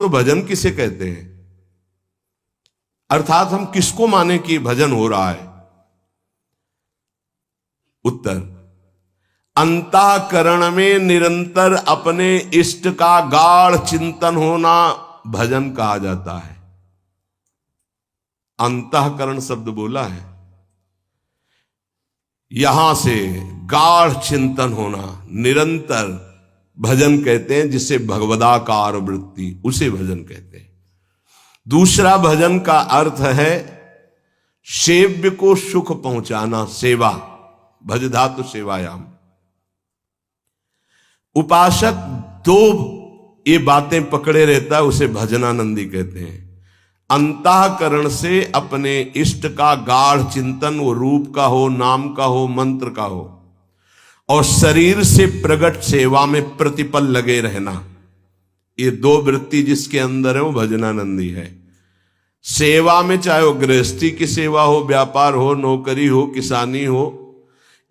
तो भजन किसे कहते हैं, अर्थात हम किसको माने कि भजन हो रहा है? उत्तर, अंतःकरण में निरंतर अपने इष्ट का गाढ़ चिंतन होना भजन कहा जाता है। अंतःकरण शब्द बोला है, यहां से गाढ़ चिंतन होना निरंतर भजन कहते हैं, जिसे भगवदाकार वृत्ति, उसे भजन कहते हैं। दूसरा भजन का अर्थ है सेव्य को सुख पहुंचाना, सेवा, भज धातु सेवायाम। उपासक दो ये बातें पकड़े रहता है, उसे भजनानंदी कहते हैं। अंतःकरण से अपने इष्ट का गाढ़ चिंतन, वो रूप का हो, नाम का हो, मंत्र का हो, और शरीर से प्रकट सेवा में प्रतिपल लगे रहना, ये दो वृत्ति जिसके अंदर है वो भजनानंदी है। सेवा में चाहे वो गृहस्थी की सेवा हो, व्यापार हो, नौकरी हो, किसानी हो,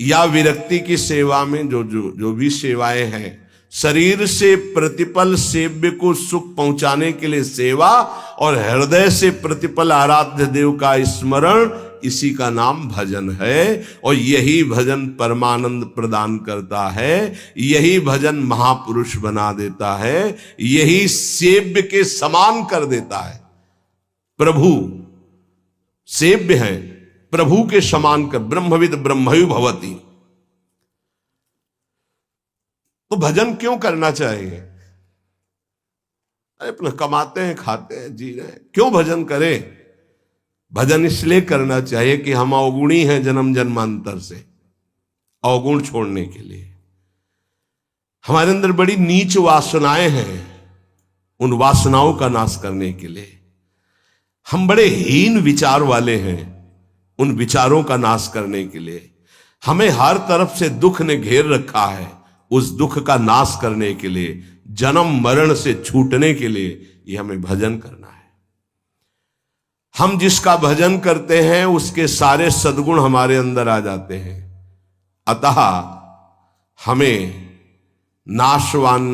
या विरक्ति की सेवा में जो भी सेवाएं हैं, शरीर से प्रतिपल सेव्य को सुख पहुंचाने के लिए सेवा, और हृदय से प्रतिपल आराध्य देव का स्मरण, इसी का नाम भजन है। और यही भजन परमानंद प्रदान करता है, यही भजन महापुरुष बना देता है, यही सेव्य के समान कर देता है। प्रभु सेव्य है, प्रभु के समान कर, ब्रह्मविद ब्रह्मयु भवति। तो भजन क्यों करना चाहिए? अरे अपना कमाते हैं, खाते हैं, जी रहे हैं, क्यों भजन करें? भजन इसलिए करना चाहिए कि हम अवगुणी हैं जन्म जन्मांतर से, अवगुण छोड़ने के लिए। हमारे अंदर बड़ी नीच वासनाएं हैं, उन वासनाओं का नाश करने के लिए। हम बड़े हीन विचार वाले हैं, उन विचारों का नाश करने के लिए। हमें हर तरफ से दुख ने घेर रखा है, उस दुख का नाश करने के लिए, जन्म मरण से छूटने के लिए ये हमें भजन करना है। हम जिसका भजन करते हैं उसके सारे सद्गुण हमारे अंदर आ जाते हैं। अतः हमें नाशवान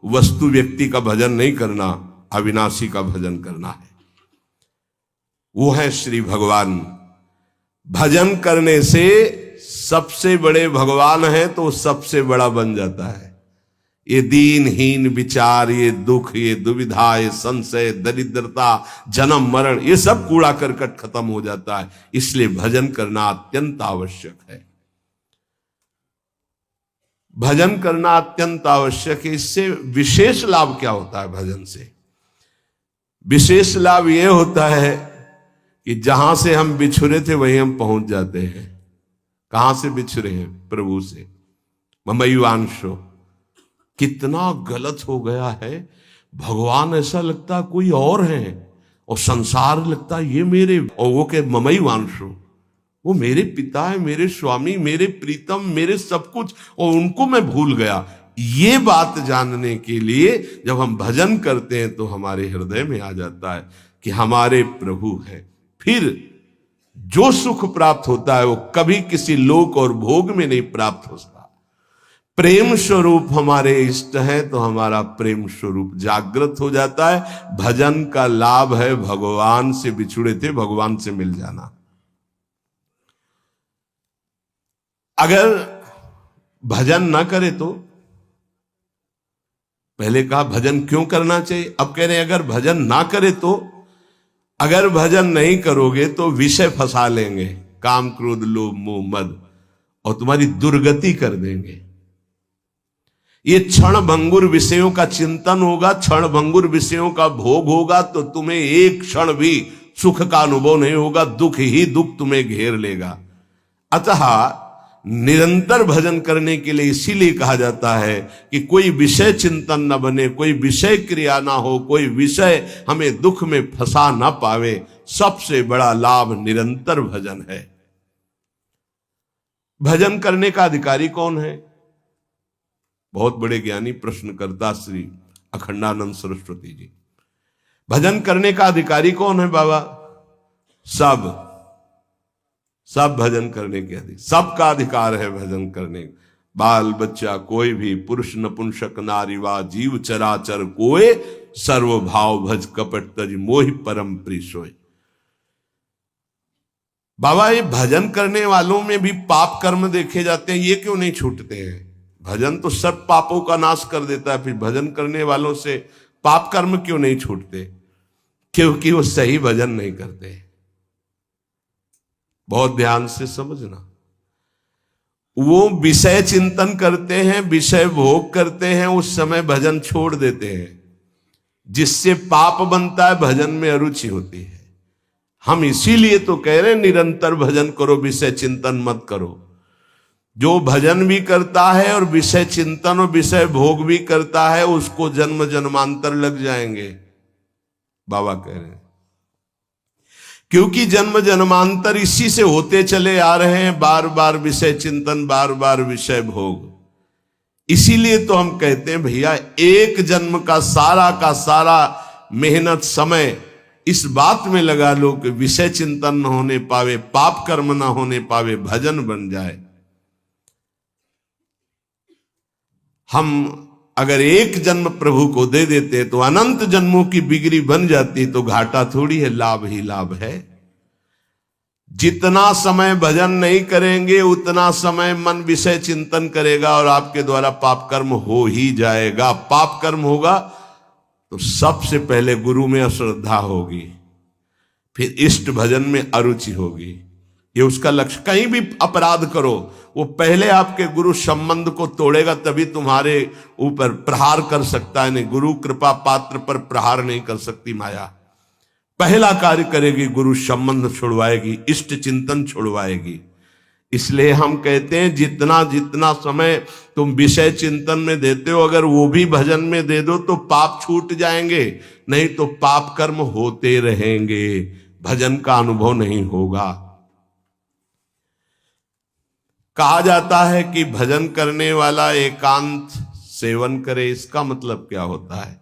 वस्तु व्यक्ति का भजन नहीं करना, अविनाशी का भजन करना है। वो है श्री भगवान। भजन करने से सबसे बड़े भगवान है तो सबसे बड़ा बन जाता है। ये दीनहीन विचार, ये दुख, ये दुविधा, ये संशय, दरिद्रता, जन्म मरण, ये सब कूड़ा करकट खत्म हो जाता है। इसलिए भजन करना अत्यंत आवश्यक है। भजन करना अत्यंत आवश्यक है। इससे विशेष लाभ क्या होता है? भजन से विशेष लाभ यह होता है कि जहां से हम बिछुरे थे वहीं हम पहुंच जाते हैं। कहां से बिछुरे हैं? प्रभु से। ममैवांशो, कितना गलत हो गया है। भगवान ऐसा लगता कोई और है, और संसार लगता ये मेरे, और वो के ममैवांशो, वो मेरे पिता है, मेरे स्वामी, मेरे प्रीतम, मेरे सब कुछ, और उनको मैं भूल गया। ये बात जानने के लिए जब हम भजन करते हैं तो हमारे हृदय में आ जाता है कि हमारे प्रभु है। फिर जो सुख प्राप्त होता है वो कभी किसी लोक और भोग में नहीं प्राप्त हो सकता। प्रेम स्वरूप हमारे इष्ट है तो हमारा प्रेम स्वरूप जागृत हो जाता है। भजन का लाभ है भगवान से बिछुड़े थे भगवान से मिल जाना। अगर भजन ना करे तो, पहले कहा भजन क्यों करना चाहिए, अब कह रहे हैं अगर भजन ना करे तो, अगर भजन नहीं करोगे तो विषय फंसा लेंगे, काम क्रोध लोभ मोह मद, और तुम्हारी दुर्गति कर देंगे। ये क्षण भंगुर विषयों का चिंतन होगा, क्षण भंगुर विषयों का भोग होगा, तो तुम्हें एक क्षण भी सुख का अनुभव नहीं होगा, दुख ही दुख तुम्हें घेर लेगा। अतः निरंतर भजन करने के लिए इसीलिए कहा जाता है कि कोई विषय चिंतन न बने, कोई विषय क्रिया ना हो, कोई विषय हमें दुख में फंसा ना पावे। सबसे बड़ा लाभ निरंतर भजन है। भजन करने का अधिकारी कौन है? बहुत बड़े ज्ञानी प्रश्नकर्ता श्री अखंडानंद सरस्वती जी। भजन करने का अधिकारी कौन है बाबा? सब भजन करने के अधिकार, सबका अधिकार है भजन करने। बाल बच्चा कोई भी, पुरुष नपुंसक नारी वा जीव चराचर कोई, सर्वभाव भज कपट तज मोहि परम प्रिय सोय। बाबा ये भजन करने वालों में भी पाप कर्म देखे जाते हैं, ये क्यों नहीं छूटते हैं? भजन तो सब पापों का नाश कर देता है, फिर भजन करने वालों से पाप कर्म क्यों नहीं छूटते? क्योंकि वो सही भजन नहीं करते। बहुत ध्यान से समझना, वो विषय चिंतन करते हैं, विषय भोग करते हैं, उस समय भजन छोड़ देते हैं, जिससे पाप बनता है, भजन में अरुचि होती है। हम इसीलिए तो कह रहे हैं निरंतर भजन करो, विषय चिंतन मत करो। जो भजन भी करता है और विषय चिंतन और विषय भोग भी करता है, उसको जन्म जन्मांतर लग जाएंगे, बाबा कह रहे हैं। क्योंकि जन्म जन्मांतर इसी से होते चले आ रहे हैं, बार बार विषय चिंतन, बार बार विषय भोग। इसीलिए तो हम कहते हैं भैया, एक जन्म का सारा मेहनत समय इस बात में लगा लो कि विषय चिंतन न होने पावे, पाप कर्म न होने पावे, भजन बन जाए। हम अगर एक जन्म प्रभु को दे देते तो अनंत जन्मों की बिगड़ी बन जाती, तो घाटा थोड़ी है, लाभ ही लाभ है। जितना समय भजन नहीं करेंगे उतना समय मन विषय चिंतन करेगा और आपके द्वारा पाप कर्म हो ही जाएगा। पाप कर्म होगा तो सबसे पहले गुरु में अश्रद्धा होगी, फिर इष्ट भजन में अरुचि होगी। ये उसका लक्ष्य। कहीं भी अपराध करो, वो पहले आपके गुरु संबंध को तोड़ेगा, तभी तुम्हारे ऊपर प्रहार कर सकता है। नहीं, गुरु कृपा पात्र पर प्रहार नहीं कर सकती माया। पहला कार्य करेगी, गुरु संबंध छुड़वाएगी, इष्ट चिंतन छुड़वाएगी। इसलिए हम कहते हैं जितना जितना समय तुम विषय चिंतन में देते हो, अगर वो भी भजन में दे दो तो पाप छूट जाएंगे, नहीं तो पाप कर्म होते रहेंगे, भजन का अनुभव नहीं होगा। कहा जाता है कि भजन करने वाला एकांत सेवन करे। इसका मतलब क्या होता है?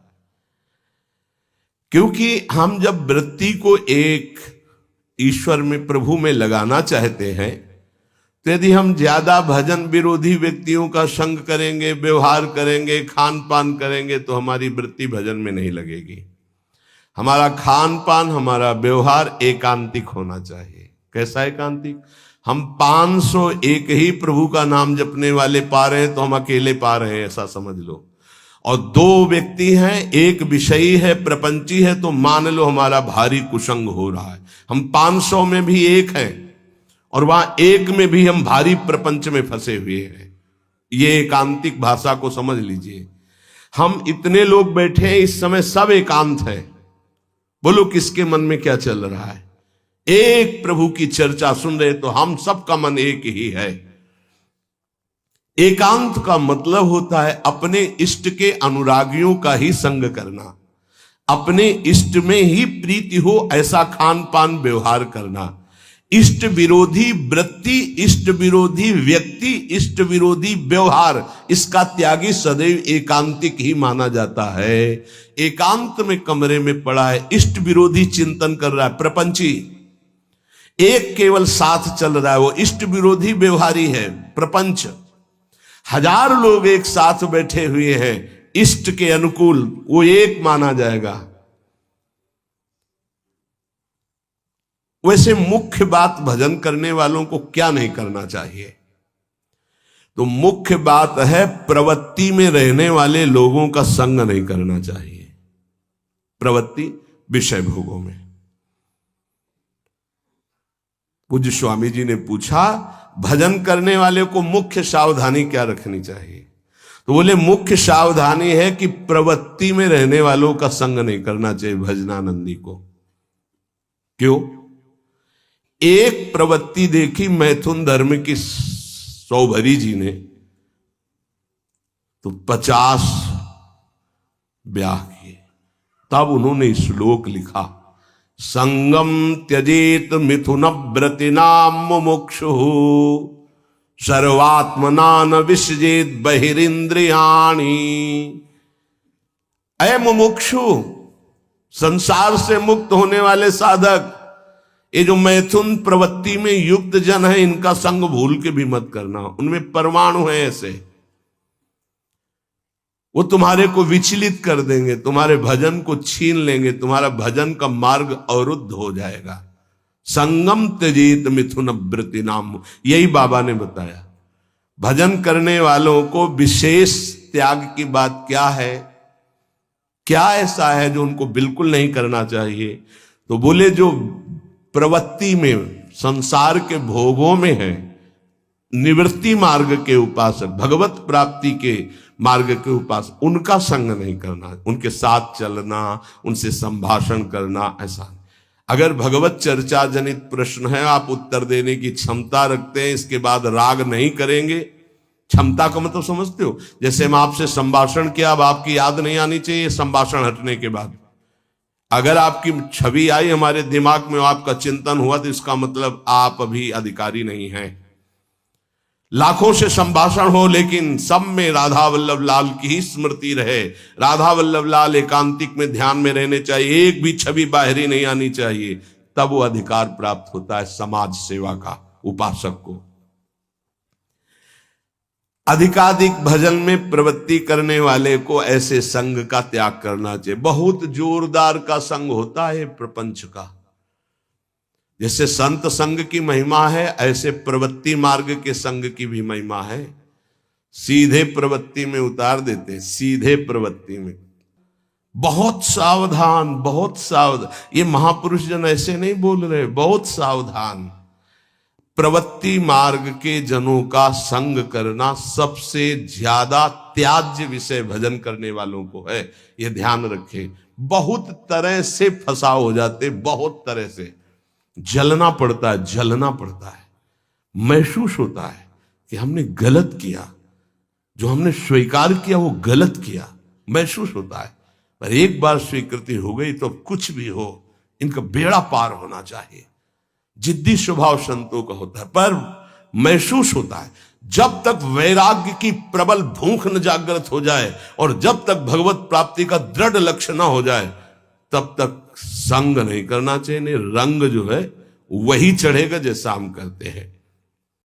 क्योंकि हम जब वृत्ति को एक ईश्वर में, प्रभु में लगाना चाहते हैं, तो यदि हम ज्यादा भजन विरोधी व्यक्तियों का संग करेंगे, व्यवहार करेंगे, खान पान करेंगे, तो हमारी वृत्ति भजन में नहीं लगेगी। हमारा खान पान, हमारा व्यवहार एकांतिक होना चाहिए। कैसा एकांतिक? हम 501 ही प्रभु का नाम जपने वाले पा रहे हैं तो हम अकेले पा रहे हैं, ऐसा समझ लो। और 2 व्यक्ति हैं, एक विषयी है, प्रपंची है, तो मान लो हमारा भारी कुसंग हो रहा है। हम 500 में भी एक हैं और वहां एक में भी हम भारी प्रपंच में फंसे हुए हैं। ये एकांतिक भाषा को समझ लीजिए। हम इतने लोग बैठे हैं इस समय, सब एकांत है। बोलो किसके मन में क्या चल रहा है? एक प्रभु की चर्चा सुन रहे तो हम सबका मन एक ही है। एकांत का मतलब होता है अपने इष्ट के अनुरागियों का ही संग करना, अपने इष्ट में ही प्रीति हो ऐसा खान पान व्यवहार करना। इष्ट विरोधी वृत्ति, इष्ट विरोधी व्यक्ति, इष्ट विरोधी व्यवहार, इसका त्यागी सदैव एकांतिक ही माना जाता है। एकांत में कमरे में पड़ा है, इष्ट विरोधी चिंतन कर रहा है, प्रपंची। एक केवल साथ चल रहा है, वो इष्ट विरोधी व्यवहारी है, प्रपंच। 1000 लोग एक साथ बैठे हुए हैं इष्ट के अनुकूल, वो एक माना जाएगा। वैसे मुख्य बात भजन करने वालों को क्या नहीं करना चाहिए? तो मुख्य बात है प्रवृत्ति में रहने वाले लोगों का संग नहीं करना चाहिए। प्रवृत्ति विषय भोगों में। पूज्य स्वामी जी ने पूछा भजन करने वाले को मुख्य सावधानी क्या रखनी चाहिए? तो बोले मुख्य सावधानी है कि प्रवृत्ति में रहने वालों का संग नहीं करना चाहिए भजनानंदी को। क्यों? एक प्रवृत्ति देखी मैथुन धर्म की सौभरी जी ने, तो 50 ब्याह किए। तब उन्होंने श्लोक लिखा, संगम त्यजेत मिथुन व्रतिनाम मुमुक्षु सर्वात्मना न विसजेत बहिरिंद्रियाणि। अय मुमुक्षु, संसार से मुक्त होने वाले साधक, ये जो मैथुन प्रवृत्ति में युक्त जन है, इनका संग भूल के भी मत करना। उनमें परमाणु है ऐसे। वो तुम्हारे को विचलित कर देंगे, तुम्हारे भजन को छीन लेंगे, तुम्हारा भजन का मार्ग अवरुद्ध हो जाएगा। संगम त्यजेत मिथुन वृत्ति नाम, यही बाबा ने बताया। भजन करने वालों को विशेष त्याग की बात क्या है, क्या ऐसा है जो उनको बिल्कुल नहीं करना चाहिए? तो बोले जो प्रवृत्ति में, संसार के भोगों में है, निवृत्ति मार्ग के उपासक, भगवत प्राप्ति के मार्ग के उपासक, उनका संग नहीं करना, उनके साथ चलना, उनसे संभाषण करना, ऐसा। अगर भगवत चर्चा जनित प्रश्न है, आप उत्तर देने की क्षमता रखते हैं, इसके बाद राग नहीं करेंगे, क्षमता का मतलब समझते हो? जैसे हम आपसे संभाषण किया, अब आपकी याद नहीं आनी चाहिए संभाषण हटने के बाद। अगर आपकी छवि आई हमारे दिमाग में, आपका चिंतन हुआ, तो इसका मतलब आप अभी अधिकारी नहीं हैं। लाखों से संभाषण हो, लेकिन सब में राधा वल्लभ लाल की ही स्मृति रहे, राधा वल्लभ लाल एकांतिक में ध्यान में रहने चाहिए, एक भी छवि बाहरी नहीं आनी चाहिए, तब वो अधिकार प्राप्त होता है समाज सेवा का, उपासक को। अधिकाधिक भजन में प्रवृत्ति करने वाले को ऐसे संग का त्याग करना चाहिए। बहुत जोरदार का संग होता है प्रपंच का। जैसे संत संग की महिमा है, ऐसे प्रवृत्ति मार्ग के संग की भी महिमा है। सीधे प्रवृत्ति में उतार देते, सीधे प्रवृत्ति में। बहुत सावधान, बहुत सावधान। ये महापुरुष जन ऐसे नहीं बोल रहे, बहुत सावधान। प्रवृत्ति मार्ग के जनों का संग करना सबसे ज्यादा त्याज्य विषय भजन करने वालों को है, ये ध्यान रखें। बहुत तरह से फंसाव हो जाते, बहुत तरह से जलना पड़ता है, जलना पड़ता है, महसूस होता है कि हमने गलत किया, जो हमने स्वीकार किया वो गलत किया, महसूस होता है। पर एक बार स्वीकृति हो गई तो कुछ भी हो, इनका बेड़ा पार होना चाहिए। जिद्दी स्वभाव संतों का होता है, पर महसूस होता है। जब तक वैराग्य की प्रबल भूख न जागृत हो जाए और जब तक भगवत प्राप्ति का दृढ़ लक्ष्य न हो जाए, तब तक संग नहीं करना चाहिए। रंग जो है वही चढ़ेगा जैसा हम करते हैं।